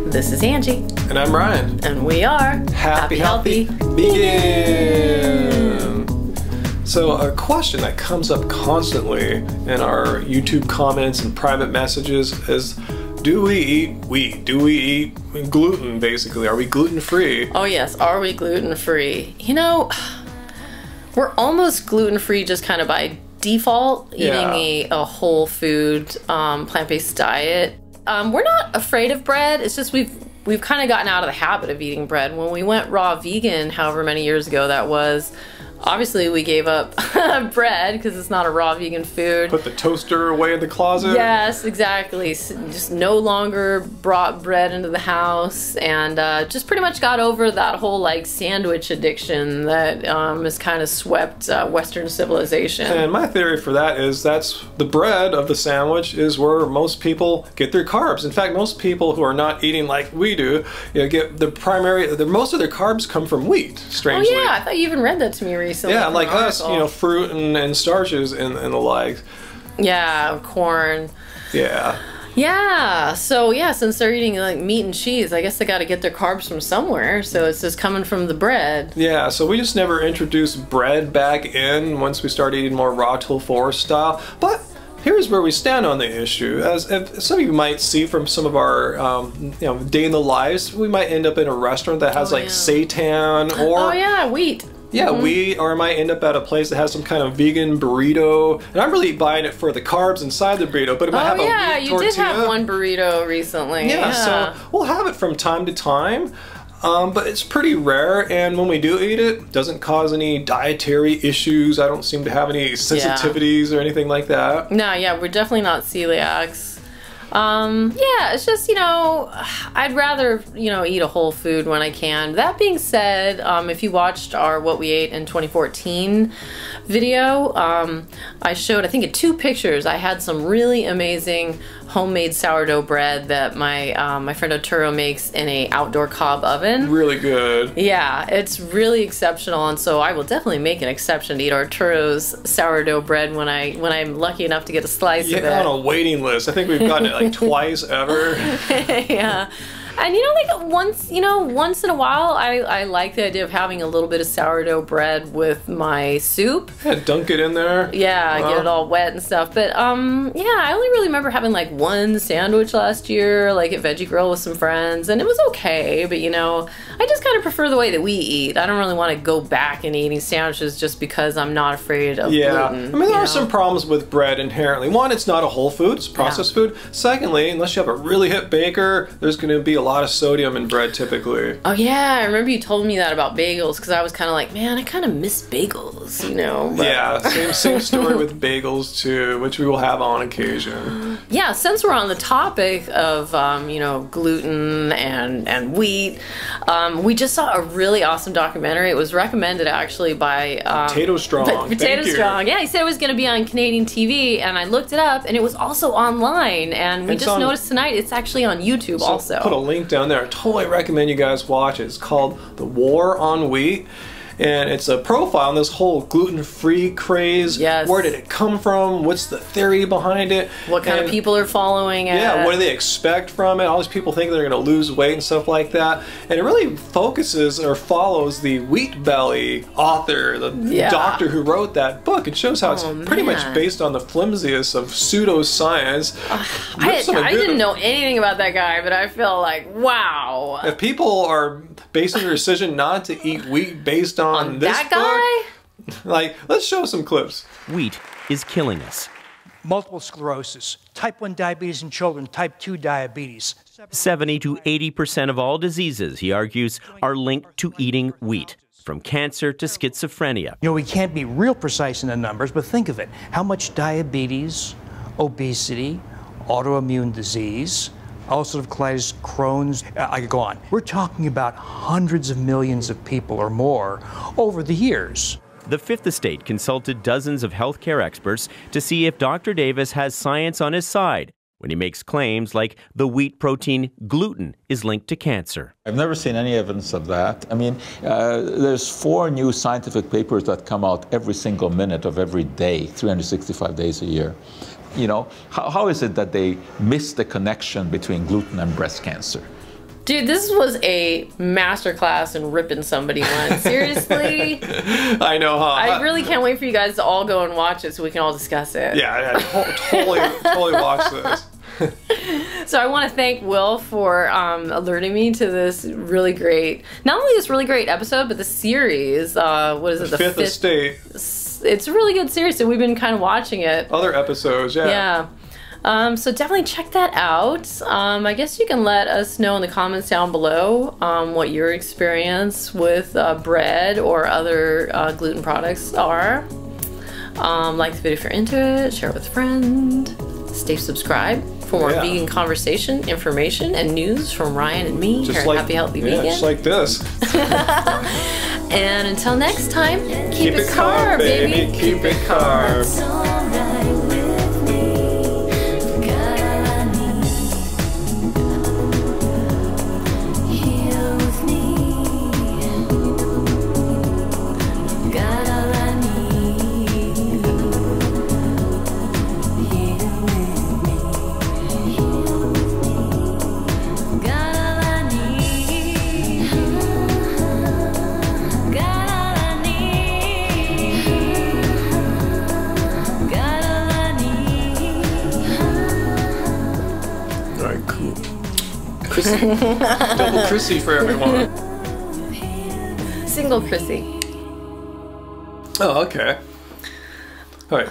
This is Angie. And I'm Ryan. And we are Happy Healthy Vegan. So a question that comes up constantly in our YouTube comments and private messages is, do we eat wheat? Do we eat gluten, basically? Are we gluten-free? Oh yes, are we gluten-free? You know, we're almost gluten-free just kind of by default, eating a whole food, plant-based diet. We're not afraid of bread. It's just we've kind of gotten out of the habit of eating bread. When we went raw vegan, however many years ago that was, obviously we gave up bread because it's not a raw vegan food. Put the toaster away in the closet. Yes, exactly. Just no longer brought bread into the house, and just pretty much got over that whole like sandwich addiction that has kind of swept Western civilization. And my theory for that is that's the bread of the sandwich is where most people get their carbs. In fact, most people who are not eating like we do, get the most of their carbs come from wheat, strangely. Oh yeah, I thought you even read that to me recently. Yeah, like us, fruit and starches and the like. Yeah, corn. Yeah. Yeah, so yeah, since they're eating like meat and cheese, I guess they got to get their carbs from somewhere, so it's just coming from the bread. Yeah, so we just never introduced bread back in once we started eating more raw till forest style. But here's where we stand on the issue. As some of you might see from some of our day in the lives, we might end up in a restaurant that has seitan or wheat. Yeah, wheat, or I might end up at a place that has some kind of vegan burrito, and I'm really buying it for the carbs inside the burrito, but it might have a wheat tortilla. You did have one burrito recently. Yeah, so we'll have it from time to time, but it's pretty rare, and when we do eat it, it doesn't cause any dietary issues. I don't seem to have any sensitivities or anything like that. No, yeah, we're definitely not celiacs. Yeah, it's just, I'd rather, eat a whole food when I can. That being said, if you watched our What We Ate in 2014 video, I showed, I think in 2 pictures, I had some really amazing homemade sourdough bread that my friend Arturo makes in a outdoor cob oven. Really good. Yeah, it's really exceptional, and so I will definitely make an exception to eat Arturo's sourdough bread when I'm lucky enough to get a slice of it. Yeah, on a waiting list. I think we've gotten it like twice ever. Yeah. And like once in a while, I like the idea of having a little bit of sourdough bread with my soup. Yeah, dunk it in there. Yeah, get it all wet and stuff. But yeah, I only really remember having like one sandwich last year, like at Veggie Grill with some friends, and it was okay. But I just kind of prefer the way that we eat. I don't really want to go back and eating sandwiches just because I'm not afraid of gluten. I mean, there are some problems with bread inherently. One, it's not a whole food, it's processed food. Secondly, unless you have a really hip baker, there's going to be a lot of sodium in bread typically. Oh yeah, I remember you told me that about bagels, because I was kind of like, man, I kind of miss bagels, But... Yeah, same story with bagels too, which we will have on occasion. Yeah, since we're on the topic of gluten and wheat, we just saw a really awesome documentary. It was recommended actually by Potato Strong. Potato Strong. Yeah, he said it was going to be on Canadian TV, and I looked it up, and it was also online. And we just noticed tonight it's actually on YouTube also. Put a link down there. I totally recommend you guys watch it. It's called The War on Wheat. And it's a profile on this whole gluten-free craze. Yes. Where did it come from? What's the theory behind it? What kind of people are following it? Yeah, what do they expect from it? All these people think they're going to lose weight and stuff like that. And it really focuses or follows the Wheat Belly author, the doctor who wrote that book. It shows how it's pretty much based on the flimsiest of pseudoscience. I didn't know anything about that guy, but I feel like, wow. If people are basing their decision not to eat wheat based on this guy? Like, let's show some clips. Wheat is killing us. Multiple sclerosis, type 1 diabetes in children, type 2 diabetes. 70 to 80% of all diseases, he argues, are linked to eating wheat, from cancer to schizophrenia. We can't be real precise in the numbers, but think of it. How much diabetes, obesity, autoimmune disease, ulcerative colitis, Crohn's, I could go on. We're talking about hundreds of millions of people or more over the years. The Fifth Estate consulted dozens of healthcare experts to see if Dr. Davis has science on his side when he makes claims like the wheat protein gluten is linked to cancer. I've never seen any evidence of that. I mean, there's 4 new scientific papers that come out every single minute of every day, 365 days a year. You know, how is it that they miss the connection between gluten and breast cancer? Dude, this was a masterclass in ripping somebody one. Seriously? I know, huh? I really can't wait for you guys to all go and watch it so we can all discuss it. Yeah, totally watch this. So I want to thank Will for alerting me to this really great, not only this really great episode, but the series. What is it? The Fifth Estate. It's a really good series, so we've been kind of watching it. Other episodes, yeah. Yeah. So definitely check that out. I guess you can let us know in the comments down below what your experience with bread or other gluten products are. Like the video if you're into it, share it with a friend, stay subscribed for more vegan conversation, information, and news from Ryan and me here at Happy Healthy Vegan. Just like this. And until next time, keep it carb, baby. Keep it carb. Double Chrissy for everyone. Single Chrissy. Oh, okay. All right.